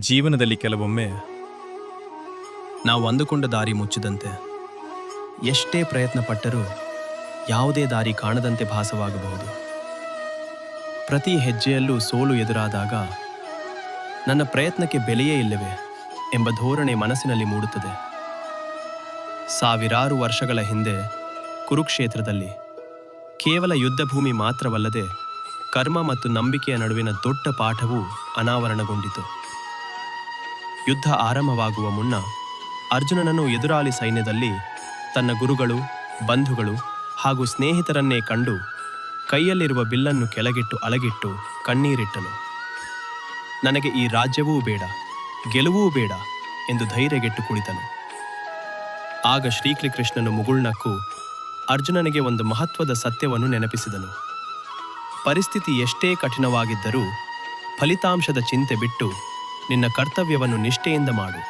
ಜೀವನದಲ್ಲಿ ಕೆಲವೊಮ್ಮೆ ನಾವು ಅಂದುಕೊಂಡ ದಾರಿ ಮುಚ್ಚಿದಂತೆ ಎಷ್ಟೇ ಪ್ರಯತ್ನ ಪಟ್ಟರೂ ಯಾವುದೇ ದಾರಿ ಕಾಣದಂತೆ ಭಾಸವಾಗಬಹುದು. ಪ್ರತಿ ಹೆಜ್ಜೆಯಲ್ಲೂ ಸೋಲು ಎದುರಾದಾಗ ನನ್ನ ಪ್ರಯತ್ನಕ್ಕೆ ಬೆಲೆಯೇ ಇಲ್ಲವೇ ಎಂಬ ಧೋರಣೆ ಮನಸ್ಸಿನಲ್ಲಿ ಮೂಡುತ್ತದೆ. ಸಾವಿರಾರು ವರ್ಷಗಳ ಹಿಂದೆ ಕುರುಕ್ಷೇತ್ರದಲ್ಲಿ ಕೇವಲ ಯುದ್ಧಭೂಮಿ ಮಾತ್ರವಲ್ಲದೆ ಕರ್ಮ ಮತ್ತು ನಂಬಿಕೆಯ ನಡುವಿನ ದೊಡ್ಡ ಪಾಠವೂ ಅನಾವರಣಗೊಂಡಿತು. ಯುದ್ಧ ಆರಂಭವಾಗುವ ಮುನ್ನ ಅರ್ಜುನನನ್ನು ಎದುರಾಳಿ ಸೈನ್ಯದಲ್ಲಿ ತನ್ನ ಗುರುಗಳು, ಬಂಧುಗಳು ಹಾಗೂ ಸ್ನೇಹಿತರನ್ನೇ ಕಂಡು ಕೈಯಲ್ಲಿರುವ ಬಿಲ್ಲನ್ನು ಕೆಳಗಿಟ್ಟು ಅಲಗಿಟ್ಟು ಕಣ್ಣೀರಿಟ್ಟನು. ನನಗೆ ಈ ರಾಜ್ಯವೂ ಬೇಡ, ಗೆಲುವೂ ಬೇಡ ಎಂದು ಧೈರ್ಯಗೆಟ್ಟು ಕುಳಿತನು. ಆಗ ಶ್ರೀಕೃಷ್ಣನು ಮುಗುಳ್ನಕ್ಕು ಅರ್ಜುನನಿಗೆ ಒಂದು ಮಹತ್ವದ ಸತ್ಯವನ್ನು ನೆನಪಿಸಿದನು. ಪರಿಸ್ಥಿತಿ ಎಷ್ಟೇ ಕಠಿಣವಾಗಿದ್ದರೂ ಫಲಿತಾಂಶದ ಚಿಂತೆ ಬಿಟ್ಟು ನಿನ್ನ ಕರ್ತವ್ಯವನ್ನು ನಿಷ್ಠೆಯಿಂದ ಮಾಡು.